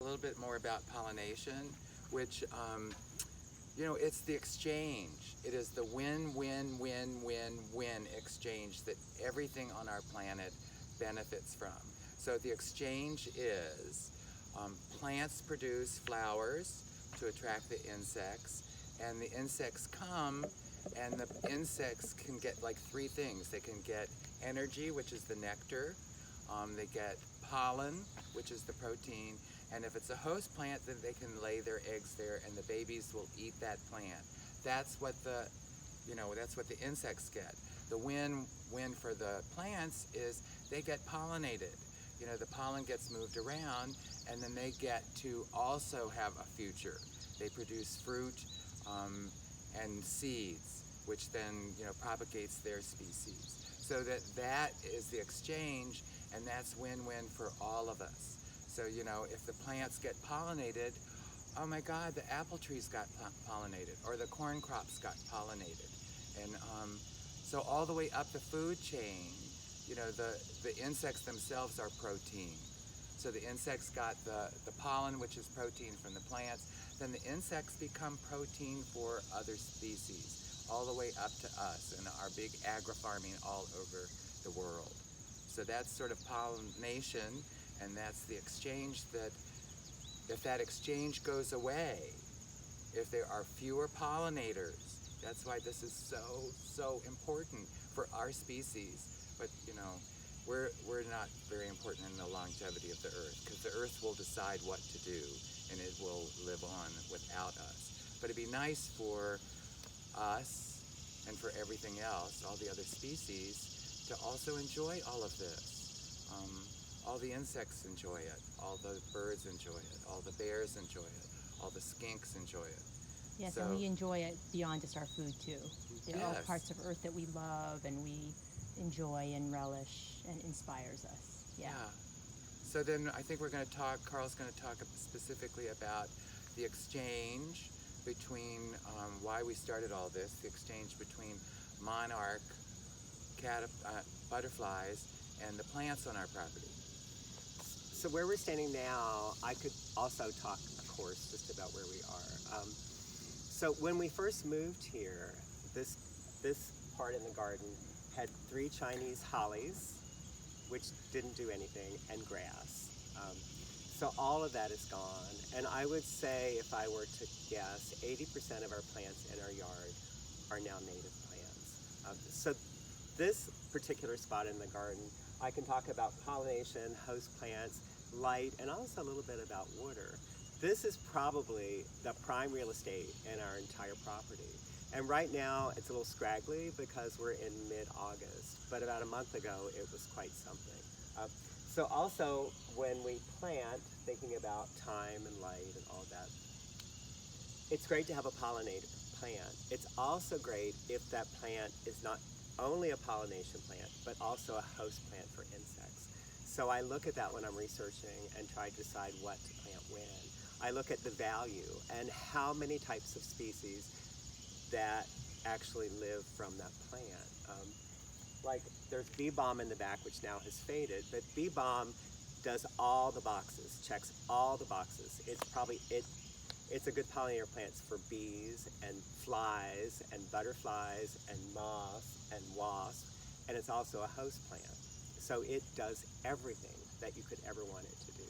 little bit more about pollination, which, it's the exchange. It is the win-win-win-win-win exchange that everything on our planet benefits from. So the exchange is plants produce flowers to attract the insects, and the insects come, and the insects can get like three things. They can get energy, which is the nectar. They get pollen, which is the protein, and if it's a host plant, then they can lay their eggs there, and the babies will eat that plant. That's what the insects get. The win-win for the plants is they get pollinated. The pollen gets moved around, and then they get to also have a future. They produce fruit and seeds, which then propagates their species. So that is the exchange, and that's win-win for all of us. So if the plants get pollinated, oh my God, the apple trees got pollinated, or the corn crops got pollinated, and so all the way up the food chain, the insects themselves are protein. So the insects got the pollen, which is protein from the plants. Then the insects become protein for other species, all the way up to us and our big agri-farming all over the world. So that's sort of pollination, and that's the exchange. That if that exchange goes away, if there are fewer pollinators, that's why this is so important for our species. But we're not very important in the longevity of the earth, because the earth will decide what to do, and it will live on without us. But it'd be nice for us and for everything else, all the other species, to also enjoy all of this. All the insects enjoy it, all the birds enjoy it, all the bears enjoy it, all the skinks enjoy it. Yes, and we enjoy it beyond just our food too. There are Yes. parts of Earth that we love and we enjoy and relish and inspires us. Yeah. So then I think Karl's going to talk specifically about the exchange between why we started all this, the exchange between monarch butterflies and the plants on our property. So where we're standing now, I could also talk, of course, just about where we are. So when we first moved here, this part in the garden had 3 Chinese hollies, which didn't do anything, and grass. So all of that is gone. And I would say, if I were to guess, 80% of our plants in our yard are now native plants. So this particular spot in the garden, I can talk about pollination, host plants, light, and also a little bit about water. This is probably the prime real estate in our entire property. And right now it's a little scraggly because we're in mid-August, but about a month ago it was quite something. So also when we plant, thinking about time and light and all that, it's great to have a pollinated plant. It's also great if that plant is not only a pollination plant, but also a host plant for insects. So I look at that when I'm researching and try to decide what to plant when. I look at the value and how many types of species that actually live from that plant. Like there's bee balm in the back, which now has faded, but bee balm does all the boxes, checks all the boxes. It's a good pollinator plant for bees and flies and butterflies and moths and wasps, and it's also a host plant. So it does everything that you could ever want it to do.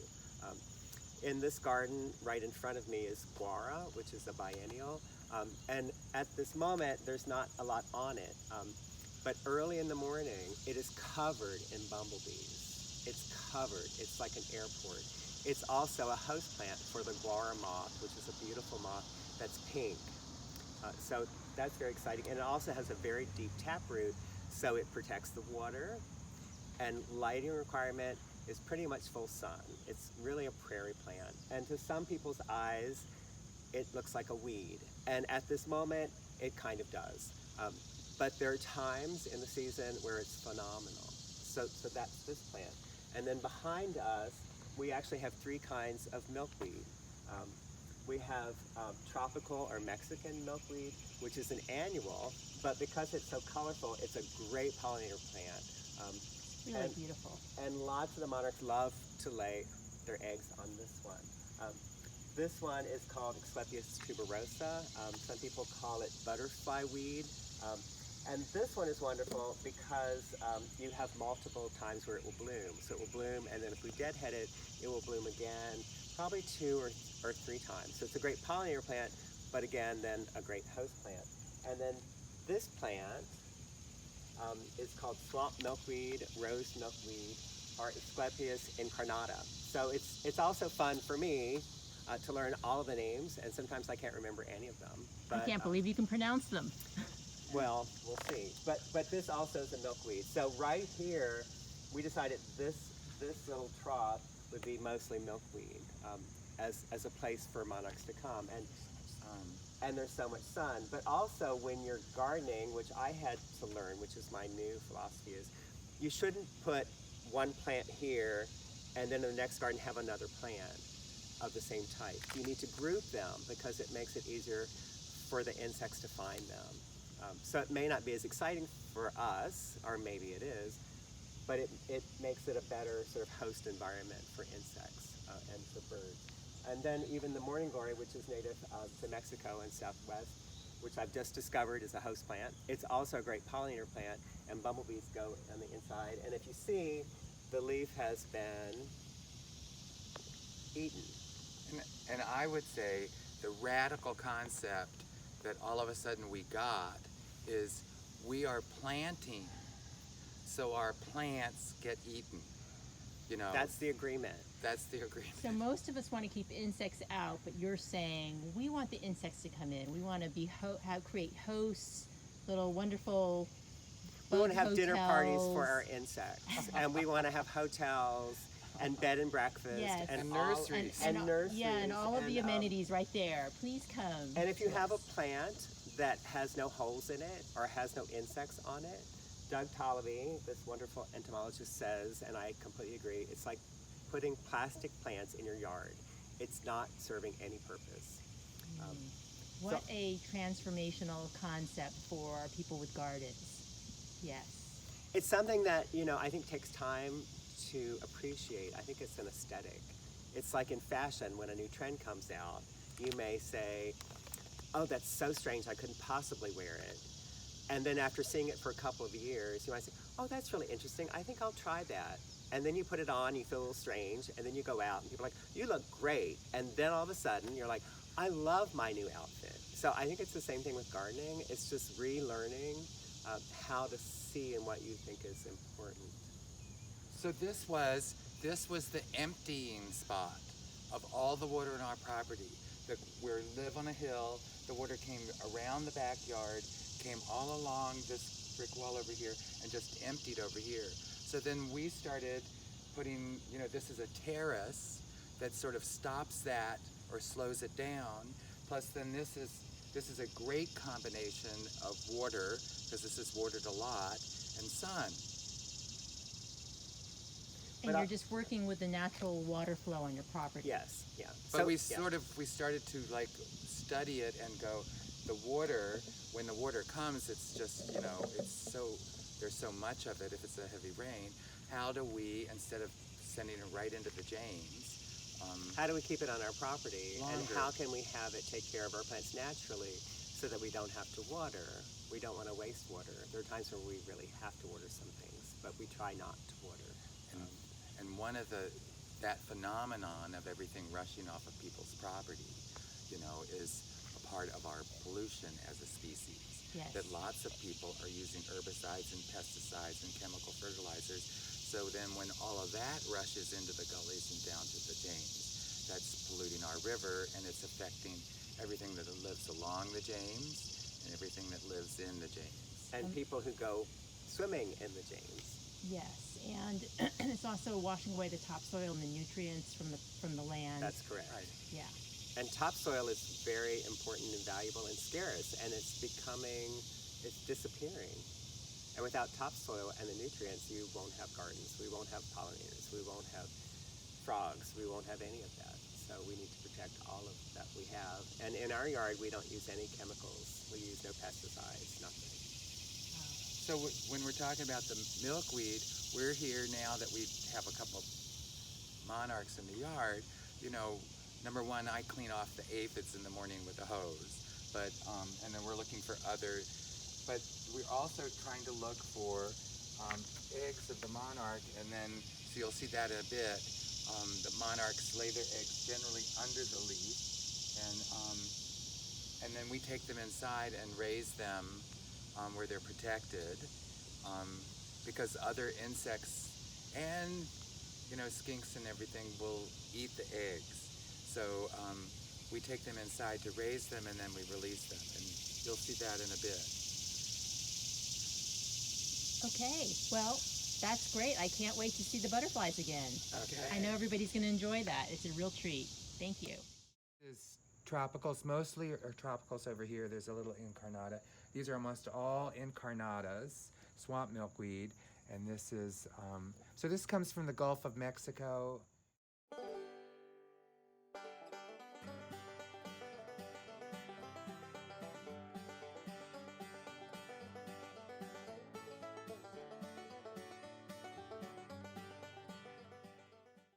In this garden right in front of me is guara, which is a biennial, and at this moment there's not a lot on it, but early in the morning it is covered in bumblebees. It's covered, it's like an airport. It's also a host plant for the guara moth, which is a beautiful moth that's pink. So that's very exciting, and it also has a very deep taproot, so it protects the water, and lighting requirement is pretty much full sun. It's really a prairie plant, and to some people's eyes it looks like a weed, and at this moment it kind of does. But there are times in the season where it's phenomenal. So that's this plant. And then behind us we actually have 3 kinds of milkweed. We have tropical or Mexican milkweed, which is an annual, but because it's so colorful, it's a great pollinator plant. Really beautiful. And lots of the monarchs love to lay their eggs on this one. This one is called Asclepias tuberosa. Some people call it butterfly weed. And this one is wonderful because you have multiple times where it will bloom. So it will bloom, and then if we deadhead it, it will bloom again, probably 2 or 3 times. So it's a great pollinator plant, but again, then a great host plant. And then this plant is called swamp milkweed, rose milkweed, or Asclepias incarnata. So it's also fun for me to learn all of the names, and sometimes I can't remember any of them. But, I can't believe you can pronounce them. well, we'll see. But this also is a milkweed. So right here, we decided this little trough would be mostly milkweed as a place for monarchs to come. And there's so much sun. But also when you're gardening, which I had to learn, which is my new philosophy, is you shouldn't put one plant here and then in the next garden have another plant of the same type. You need to group them because it makes it easier for the insects to find them. So it may not be as exciting for us, or maybe it is, but it makes it a better sort of host environment for insects and for birds. And then even the morning glory, which is native to Mexico and Southwest, which I've just discovered is a host plant. It's also a great pollinator plant, and bumblebees go on the inside. And if you see, the leaf has been eaten. And I would say the radical concept that all of a sudden we got is we are planting so our plants get eaten. You know, That's the agreement. that's the agreement. So most of us want to keep insects out, but you're saying we want the insects to come in. We want to be create hosts, little wonderful. We want to have bug dinner parties for hotels. our insects, and we want to have hotels and bed and breakfast Yes. And all- nurseries. and nurseries. Yeah, and all of the and, amenities right there. Please come. And if you have a Yes. plant that has no holes in it or has no insects on it, Doug Tolleby, this wonderful entomologist, says, and I completely agree, it's like putting plastic plants in your yard. It's not serving any purpose. What a transformational concept for people with gardens. Yes. It's something that, I think takes time to appreciate. I think it's an aesthetic. It's like in fashion, when a new trend comes out, you may say, oh, that's so strange, I couldn't possibly wear it. And then after seeing it for a couple of years, you might say, oh, that's really interesting, I think I'll try that. And then you put it on, you feel a little strange, and then you go out and people are like, you look great. And then all of a sudden, you're like, I love my new outfit. So I think it's the same thing with gardening. It's just relearning how to see and what you think is important. So this was the emptying spot of all the water in our property. We live on a hill. The water came around the backyard, came all along this brick wall over here, and just emptied over here. So then we started putting, this is a terrace that sort of stops that or slows it down. Plus then this is a great combination of water, because this is watered a lot, and sun. And But you're just working with the natural water flow on your property. Yes, yeah. But we yeah. started to like study it and go, the water, when the water comes, it's just, there's so much of it if it's a heavy rain. How do we, instead of sending it right into the James, How do we keep it on our property? And Longer. how can we have it take care of our plants naturally so that we don't have to water? We don't want to waste water. There are times where we really have to water some things, but we try not to water. and one of that phenomenon of everything rushing off of people's property, is a part of our pollution as a species. Yes. That lots of people are using herbicides and pesticides and chemical fertilizers. So then when all of that rushes into the gullies and down to the James, that's polluting our river, and it's affecting everything that lives along the James and everything that lives in the James. And people who go swimming in the James. Yes, and it's also washing away the topsoil and the nutrients from the land. That's correct. Right. Yeah. And topsoil is very important and valuable and scarce, and it's disappearing. And without topsoil and the nutrients, you won't have gardens, we won't have pollinators, we won't have frogs, we won't have any of that. So we need to protect all of that we have. And in our yard, we don't use any chemicals. We use no pesticides, nothing. So when we're talking about the milkweed, we're here now that we have a couple monarchs in the yard. number one, I clean off the aphids in the morning with a hose, but and then we're looking for other. But we're also trying to look for eggs of the monarch, and then so you'll see that in a bit. The monarchs lay their eggs generally under the leaf, and then we take them inside and raise them where they're protected, because other insects and skinks and everything will eat the eggs. So we take them inside to raise them, and then we release them, and you'll see that in a bit. Okay, well, that's great. I can't wait to see the butterflies again. Okay. I know everybody's going to enjoy that. It's a real treat. Thank you. Is tropicals, mostly are tropicals over here. There's a little incarnata. These are almost all incarnatas, swamp milkweed, and this is, so this comes from the Gulf of Mexico.